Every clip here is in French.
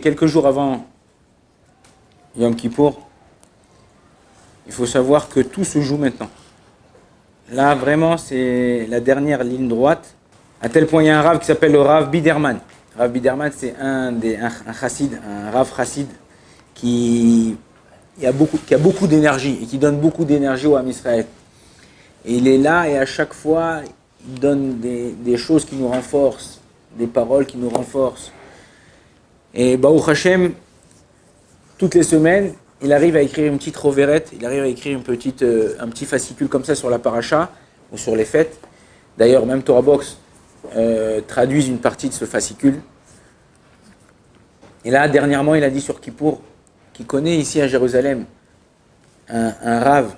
quelques jours avant Yom Kippour, il faut savoir que tout se joue maintenant. Là, vraiment, c'est la dernière ligne droite. À tel point, il y a un Rav qui s'appelle le Rav Biderman. Rav Biderman, c'est un chassid, un Rav chassid qui a beaucoup d'énergie et qui donne beaucoup d'énergie au Ham Israël. Et il est là et à chaque fois, il donne des choses qui nous renforcent, des paroles qui nous renforcent. Et Baruch Hashem, toutes les semaines, il arrive à écrire une petite roverette, il arrive à écrire un petit fascicule comme ça sur la paracha ou sur les fêtes. D'ailleurs, même Torah Box traduisent une partie de ce fascicule. Et là, dernièrement, il a dit sur Kippour qu'il connaît ici à Jérusalem un rave,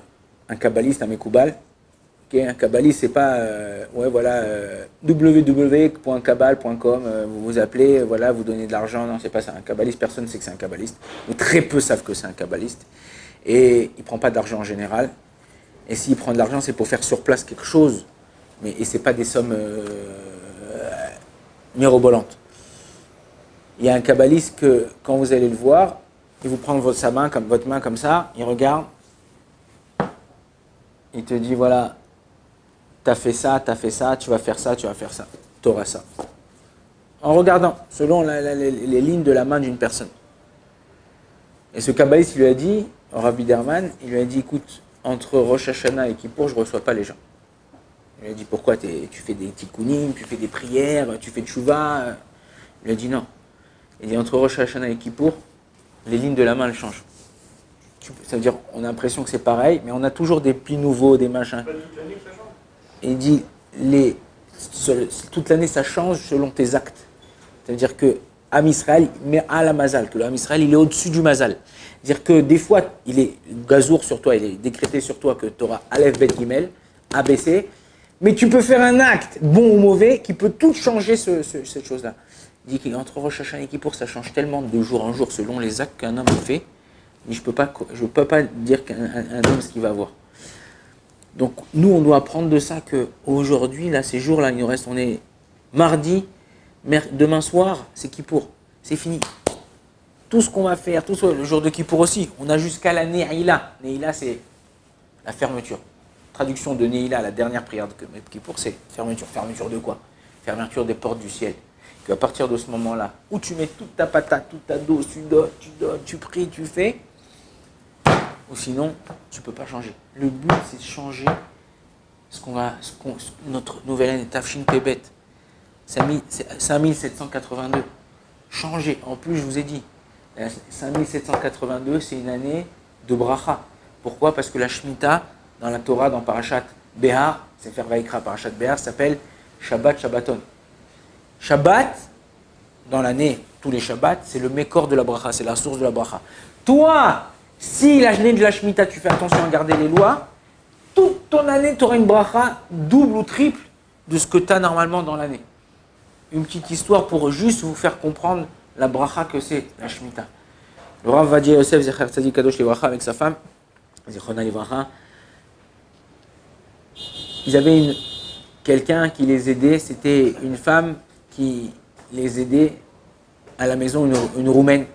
un kabbaliste, un mekoubal. Un kabbaliste, c'est pas www.kabbal.com, vous vous appelez, voilà, vous donnez de l'argent. Non, c'est pas ça. Un kabbaliste, personne ne sait que c'est un kabbaliste. Ou très peu savent que c'est un kabbaliste. Et il prend pas d'argent en général. Et s'il prend de l'argent, c'est pour faire sur place quelque chose. Et c'est pas des sommes mirobolantes. Il y a un kabbaliste que, quand vous allez le voir, il vous prend votre main comme ça, il regarde, il te dit, voilà, t'as fait ça, tu vas faire ça, t'auras ça. En regardant, selon les lignes de la main d'une personne. Et ce kabbaliste, il lui a dit, Rav Biderman, il lui a dit, écoute, entre Rosh Hashanah et Kippour, je ne reçois pas les gens. Il lui a dit, pourquoi tu fais des tikkunim, tu fais des prières, tu fais tchouva. Il lui a dit, non. Il dit, entre Rosh Hashanah et Kippour, les lignes de la main, elles changent. Ça veut dire, on a l'impression que c'est pareil, mais on a toujours des plis nouveaux, des machins. Et il dit, toute l'année, ça change selon tes actes. C'est-à-dire que Ham Israël met à la mazal, que le Ham Israël, il est au-dessus du mazal. C'est-à-dire que des fois, il est gazour sur toi, il est décrété sur toi que tu auras Aleph, Bet, Gimel, ABC, mais tu peux faire un acte, bon ou mauvais, qui peut tout changer cette chose-là. Il dit qu'entre Rosh Hashanah et Kippour, ça change tellement de jour en jour selon les actes qu'un homme fait. Je ne peux pas dire qu'un homme ce qu'il va avoir. Donc nous, on doit apprendre de ça qu'aujourd'hui, là, ces jours-là, il nous reste, on est mardi, demain soir, c'est Kippour, c'est fini. Tout ce qu'on va faire, le jour de Kippour aussi, on a jusqu'à la Neila. Neila, c'est la fermeture. Traduction de Neila, la dernière prière de Kippour, c'est fermeture. Fermeture de quoi? Fermeture des portes du ciel. Qu'à partir de ce moment-là, où tu mets toute ta patate, toute ta dose, tu donnes, tu pries, tu fais, ou sinon, tu ne peux pas changer. Le but, c'est de changer notre nouvelle année, Tafshin Pebet, 5782. Changer. En plus, je vous ai dit, 5782, c'est une année de bracha. Pourquoi? Parce que la Shemitah, dans la Torah, dans Parashat Behar, c'est faire Vaikra, Parashat Behar, s'appelle Shabbat Shabbaton. Shabbat, dans l'année, tous les Shabbats, c'est le mécor de la bracha, c'est la source de la bracha. Toi, si l'année de la Shemitah, tu fais attention à garder les lois, toute ton année, tu auras une bracha double ou triple de ce que tu as normalement dans l'année. Une petite histoire pour juste vous faire comprendre la bracha que c'est, la Shemitah. Le Rav Vadia Yosef Zecher Tzadik Kadosh Livracha avec sa femme, Zechona Livracha, ils avaient quelqu'un qui les aidait, c'était une femme qui les aidait à la maison, une Roumaine.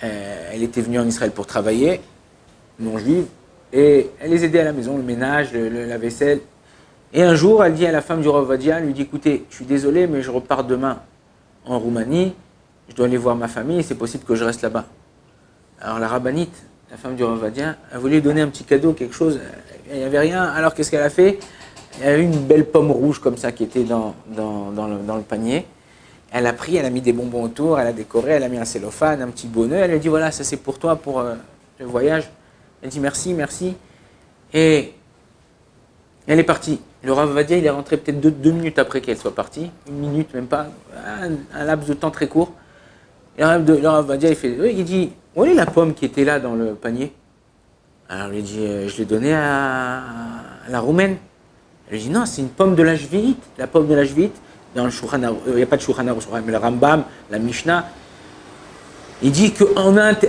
Elle était venue en Israël pour travailler, non juive, et elle les aidait à la maison, le ménage, la vaisselle. Et un jour, elle dit à la femme du Rav Vadia, elle lui dit, écoutez, je suis désolé, mais je repars demain en Roumanie, je dois aller voir ma famille, c'est possible que je reste là-bas. Alors la rabbinite, la femme du Rav Vadia, elle voulait lui donner un petit cadeau, quelque chose, il n'y avait rien, alors qu'est-ce qu'elle a fait? Il y avait une belle pomme rouge comme ça qui était dans le panier. Elle a pris, elle a mis des bonbons autour, elle a décoré, elle a mis un cellophane, un petit bonnet. Elle a dit voilà, ça c'est pour toi, pour le voyage. Elle dit merci, merci. Et elle est partie. Le Rav Vadia, il est rentré peut-être deux minutes après qu'elle soit partie. Une minute, même pas. Un laps de temps très court. Et le Rav Vadia, il dit où est la pomme qui était là dans le panier? Alors il dit je l'ai donnée à la Roumaine. Elle dit non, c'est une pomme de la Shvi'it, la pomme de la Shvi'it. Dans le Shulchan Aruch, il n'y a pas de Shulchan Aruch, mais le Rambam, la Mishnah, il dit que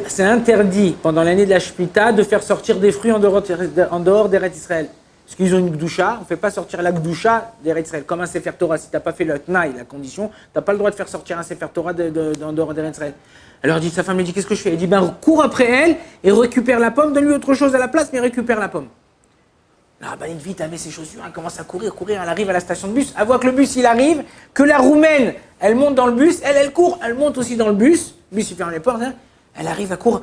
c'est interdit pendant l'année de la Shemitah de faire sortir des fruits en dehors d'Eretz Israël. Parce qu'ils ont une Gdusha, on ne fait pas sortir la Gdusha d'Eretz Israël. Comme un Sefer Torah, si tu n'as pas fait le Tnaï, la condition, tu n'as pas le droit de faire sortir un Sefer Torah d'en dehors d'Eretz Israël. Alors sa femme lui dit, qu'est-ce que je fais? Elle dit, cours après elle et récupère la pomme, donne-lui autre chose à la place, mais récupère la pomme. La rabbinite vite, elle met ses chaussures, elle commence à courir, elle arrive à la station de bus. Elle voit que le bus, il arrive, que la roumaine, elle monte dans le bus, elle court, elle monte aussi dans le bus. Le bus, il ferme les portes, hein. Elle arrive à courir.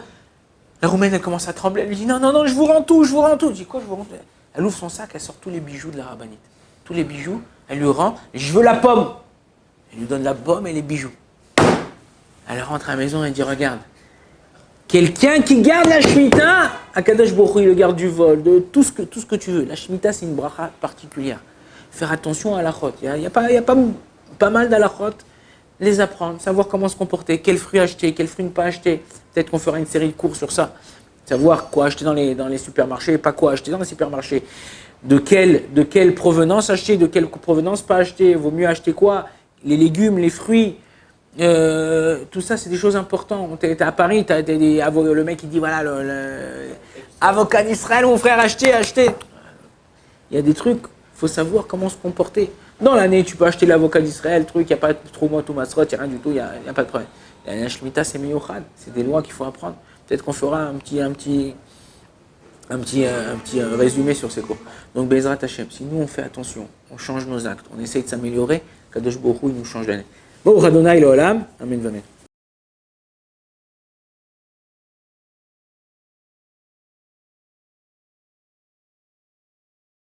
La roumaine, elle commence à trembler, elle lui dit, non, je vous rends tout. Je dis, quoi, je vous rends tout? Elle ouvre son sac, elle sort tous les bijoux de la rabbinite. Tous les bijoux, elle lui rend, je veux la pomme. Elle lui donne la pomme et les bijoux. Elle rentre à la maison et dit, regarde, quelqu'un qui garde la Shemitah, Akadosh Baruch Hu, il le garde du vol, de tout ce que tu veux. La Shemitah, c'est une bracha particulière. Faire attention à la chot. Il y a pas mal d'alachot, les apprendre, savoir comment se comporter, quels fruits acheter, quels fruits ne pas acheter. Peut-être qu'on fera une série de cours sur ça. Savoir quoi acheter dans les supermarchés, pas quoi acheter dans les supermarchés. De quelle provenance acheter, de quelle provenance pas acheter. Vaut mieux acheter quoi? Les légumes, les fruits. Tout ça, c'est des choses importantes. T'es à Paris, le mec qui dit voilà, avocat d'Israël, mon frère, achetez. Il y a des trucs, il faut savoir comment se comporter. Dans l'année, tu peux acheter l'avocat d'Israël, il n'y a pas trop mois, tout masrot, il n'y a rien du tout, il n'y a pas de problème. La Shemitah, c'est miyochad, c'est des lois qu'il faut apprendre. Peut-être qu'on fera un petit résumé sur ces cours. Donc, Bezrat Hashem, si nous on fait attention, on change nos actes, on essaye de s'améliorer, Kadosh Baruch Hu, il nous change l'année. Bon, Radonai l'Olam, Amen, Amen.